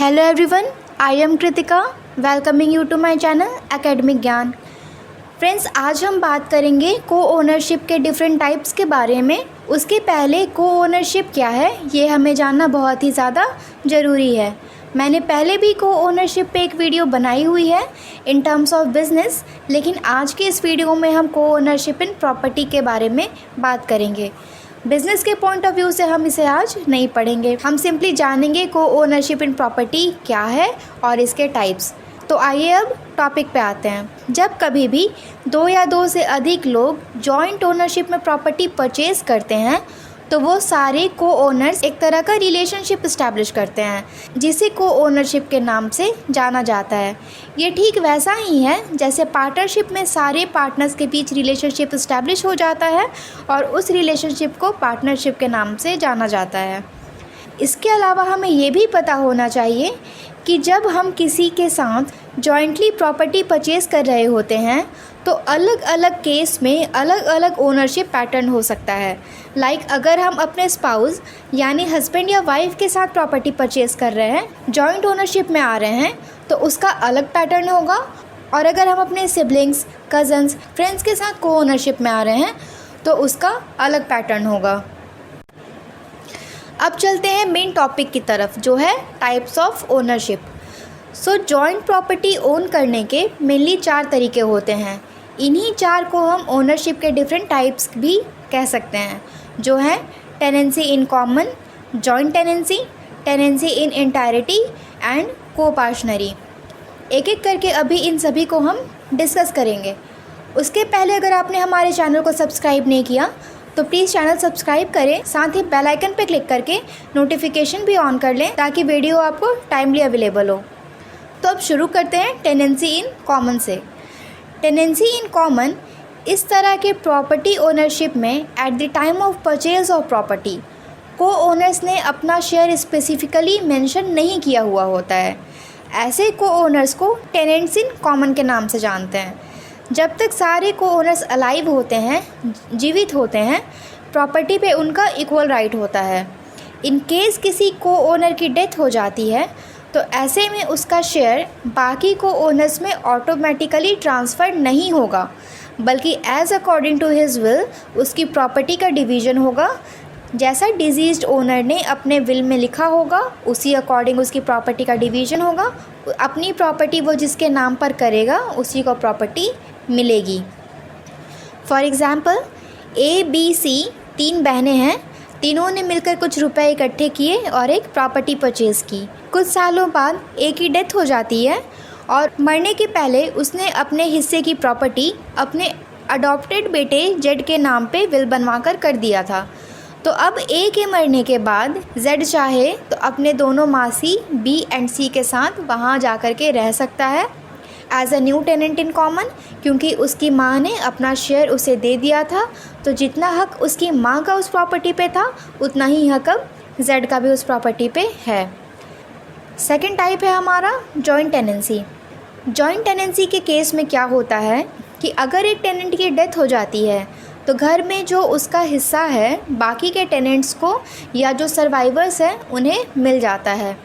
Hello everyone, I am Kritika welcoming you to my channel academic Gyan. Friends, आज हम बात करेंगे को ओनरशिप के डिफरेंट टाइप्स के बारे में। उसके पहले को ओनरशिप क्या है ये हमें जानना बहुत ही ज़्यादा ज़रूरी है। मैंने पहले भी को ओनरशिप पे एक वीडियो बनाई हुई है इन टर्म्स ऑफ बिज़नेस, लेकिन आज के इस वीडियो में हम को ओनरशिप इन प्रॉपर्टी के बारे में बात करेंगे। बिज़नेस के पॉइंट ऑफ व्यू से हम इसे आज नहीं पढ़ेंगे, हम सिंपली जानेंगे को ओनरशिप इन प्रॉपर्टी क्या है और इसके टाइप्स। तो आइए अब टॉपिक पे आते हैं। जब कभी भी दो या दो से अधिक लोग जॉइंट ओनरशिप में प्रॉपर्टी परचेज़ करते हैं तो वो सारे को ओनर्स एक तरह का रिलेशनशिप इस्टेब्लिश करते हैं, जिसे को ओनरशिप के नाम से जाना जाता है। ये ठीक वैसा ही है जैसे पार्टनरशिप में सारे पार्टनर्स के बीच रिलेशनशिप इस्टेब्लिश हो जाता है और उस रिलेशनशिप को पार्टनरशिप के नाम से जाना जाता है। इसके अलावा हमें ये भी पता होना चाहिए कि जब हम किसी के साथ जॉइंटली प्रॉपर्टी परचेज़ कर रहे होते हैं तो अलग अलग केस में अलग अलग ओनरशिप पैटर्न हो सकता है। अगर हम अपने स्पाउस यानी हस्बैंड या वाइफ के साथ प्रॉपर्टी परचेज़ कर रहे हैं, जॉइंट ओनरशिप में आ रहे हैं, तो उसका अलग पैटर्न होगा। और अगर हम अपने सिबलिंग्स, कज़न्स, फ्रेंड्स के साथ को ओनरशिप में आ रहे हैं तो उसका अलग पैटर्न होगा। अब चलते हैं मेन टॉपिक की तरफ, जो है types of ownership. Joint property own करने के मेनली 4 तरीके होते हैं। इन्हीं 4 को हम ओनरशिप के डिफरेंट टाइप्स भी कह सकते हैं, जो है tenancy in common, joint tenancy, tenancy in entirety and coparcenary. एक एक करके अभी इन सभी को हम डिस्कस करेंगे। उसके पहले अगर आपने हमारे चैनल को सब्सक्राइब नहीं किया तो प्लीज़ चैनल सब्सक्राइब करें, साथ ही बेल आइकन पर क्लिक करके नोटिफिकेशन भी ऑन कर लें ताकि वीडियो आपको टाइमली अवेलेबल हो। तो अब शुरू करते हैं टेनेंसी इन कॉमन से। टेनेंसी इन कॉमन इस तरह के प्रॉपर्टी ओनरशिप में at the time of purchase of property को ओनर्स ने अपना शेयर स्पेसिफिकली मेंशन नहीं किया हुआ होता है। ऐसे को ओनर्स को टेनेंट्स इन कॉमन के नाम से जानते हैं। जब तक सारे को ओनर्स अलाइव होते हैं, जीवित होते हैं, प्रॉपर्टी पे उनका इक्वल राइट होता है। इन केस किसी को ओनर की डेथ हो जाती है तो ऐसे में उसका शेयर बाकी को ओनर्स में ऑटोमेटिकली ट्रांसफ़र नहीं होगा, बल्कि as according to his will उसकी प्रॉपर्टी का डिवीज़न होगा। जैसा डिजीज्ड ओनर ने अपने विल में लिखा होगा उसी अकॉर्डिंग उसकी प्रॉपर्टी का डिवीज़न होगा। अपनी प्रॉपर्टी वो जिसके नाम पर करेगा उसी को प्रॉपर्टी मिलेगी। For example, A B C 3 बहनें हैं। तीनों ने मिलकर कुछ रुपए इकट्ठे किए और एक प्रॉपर्टी परचेज़ की। कुछ सालों बाद ए की डेथ हो जाती है और मरने के पहले उसने अपने हिस्से की प्रॉपर्टी अपने अडॉप्टेड बेटे जेड के नाम पे विल बनवाकर कर दिया था। तो अब ए के मरने के बाद जेड चाहे तो अपने दोनों मासी बी एंड सी के साथ वहाँ जा कर के रह सकता है as a new tenant in common, क्योंकि उसकी माँ ने अपना शेयर उसे दे दिया था। तो जितना हक उसकी माँ का उस प्रॉपर्टी पे था उतना ही हक अब जेड का भी उस प्रॉपर्टी पे है। सेकंड टाइप है हमारा जॉइंट टेनेंसी। जॉइंट टेनेंसी के केस में क्या होता है कि अगर एक टेनेंट की डेथ हो जाती है तो घर में जो उसका हिस्सा है बाकी के टेनेंट्स को या जो सर्वाइवर्स हैं उन्हें मिल जाता है।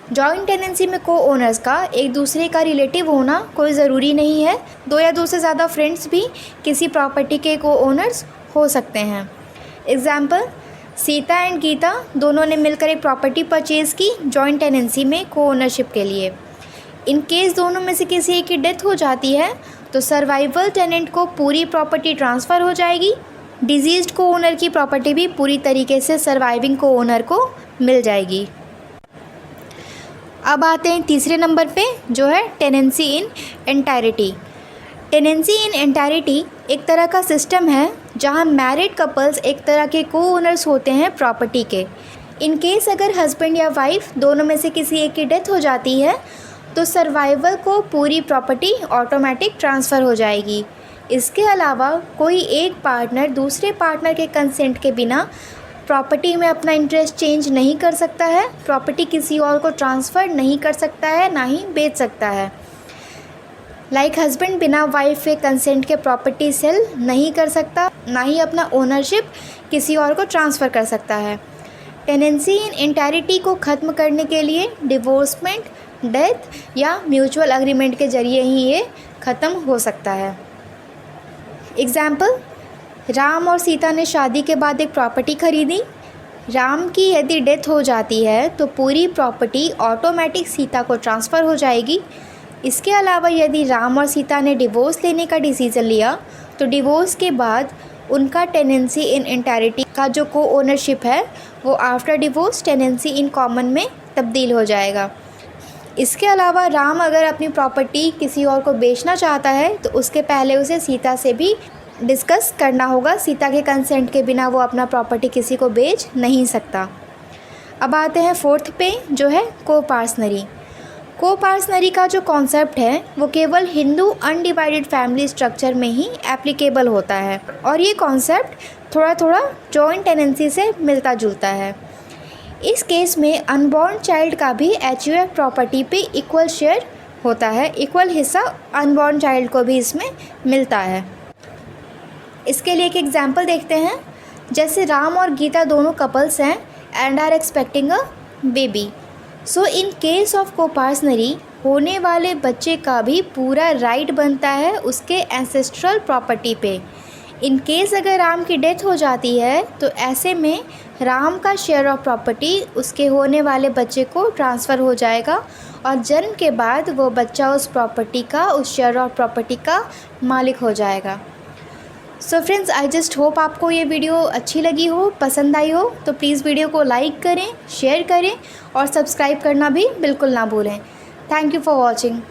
जॉइंट टेनेंसी में को ओनर्स का एक दूसरे का रिलेटिव होना कोई ज़रूरी नहीं है। 2 या 2 से ज़्यादा फ्रेंड्स भी किसी प्रॉपर्टी के को ओनर्स हो सकते हैं। एग्ज़ाम्पल, सीता एंड गीता दोनों ने मिलकर एक प्रॉपर्टी परचेज़ की जॉइंट टेनेंसी में को ओनरशिप के लिए। इन केस दोनों में से किसी एक की डेथ हो जाती है तो सर्वाइवल टेनेंट को पूरी प्रॉपर्टी ट्रांसफ़र हो जाएगी। डिजीज्ड को ओनर की प्रॉपर्टी भी पूरी तरीके से सर्वाइविंग को ओनर को मिल जाएगी। अब आते हैं तीसरे नंबर पे, जो है tenancy in entirety. Tenancy in entirety एक तरह का सिस्टम है जहां मैरिड कपल्स एक तरह के को ओनर्स होते हैं प्रॉपर्टी के। इन केस अगर हस्बैंड या वाइफ दोनों में से किसी एक की डेथ हो जाती है तो सर्वाइवल को पूरी प्रॉपर्टी ऑटोमेटिक ट्रांसफ़र हो जाएगी। इसके अलावा कोई एक पार्टनर दूसरे पार्टनर के कंसेंट के बिना प्रॉपर्टी में अपना इंटरेस्ट चेंज नहीं कर सकता है, प्रॉपर्टी किसी और को ट्रांसफ़र नहीं कर सकता है, ना ही बेच सकता है। हस्बैंड बिना वाइफ के कंसेंट के प्रॉपर्टी सेल नहीं कर सकता, ना ही अपना ओनरशिप किसी और को ट्रांसफ़र कर सकता है। टेनेंसी इन एंटायरिटी को ख़त्म करने के लिए डिवोर्समेंट, डेथ या म्यूचुअल एग्रीमेंट के ज़रिए ही ये ख़त्म हो सकता है। एग्ज़ाम्पल, राम और सीता ने शादी के बाद एक प्रॉपर्टी खरीदी। राम की यदि डेथ हो जाती है तो पूरी प्रॉपर्टी ऑटोमेटिक सीता को ट्रांसफ़र हो जाएगी। इसके अलावा यदि राम और सीता ने डिवोर्स लेने का डिसीज़न लिया तो डिवोर्स के बाद उनका टेनेंसी इन एंटायरिटी का जो को ओनरशिप है वो after divorce tenancy in common में तब्दील हो जाएगा। इसके अलावा राम अगर अपनी प्रॉपर्टी किसी और को बेचना चाहता है तो उसके पहले उसे सीता से भी डिस्कस करना होगा। सीता के कंसेंट के बिना वो अपना प्रॉपर्टी किसी को बेच नहीं सकता। अब आते हैं फोर्थ पे, जो है कोपार्सनरी। कोपार्सनरी का जो कॉन्सेप्ट है वो केवल हिंदू अनडिवाइडेड फैमिली स्ट्रक्चर में ही एप्लीकेबल होता है और ये कॉन्सेप्ट थोड़ा थोड़ा जॉइंट टेनेंसी से मिलता जुलता है। इस केस में अनबॉर्न चाइल्ड का भी HUF प्रॉपर्टी पे इक्वल शेयर होता है, इक्वल हिस्सा अनबॉर्न चाइल्ड को भी इसमें मिलता है। इसके लिए एक एग्जांपल देखते हैं। जैसे राम और गीता दोनों कपल्स हैं and are expecting a baby. So in case of coparcenary होने वाले बच्चे का भी पूरा राइट बनता है उसके एंसेस्ट्रल प्रॉपर्टी पे। इन केस अगर राम की डेथ हो जाती है तो ऐसे में राम का शेयर ऑफ प्रॉपर्टी उसके होने वाले बच्चे को ट्रांसफ़र हो जाएगा और जन्म के बाद वो बच्चा उस प्रॉपर्टी का, उस शेयर ऑफ प्रॉपर्टी का मालिक हो जाएगा। So friends, I just hope आपको ये वीडियो अच्छी लगी हो, पसंद आई हो। तो प्लीज़ वीडियो को लाइक करें, शेयर करें और सब्सक्राइब करना भी बिल्कुल ना भूलें। Thank you for watching.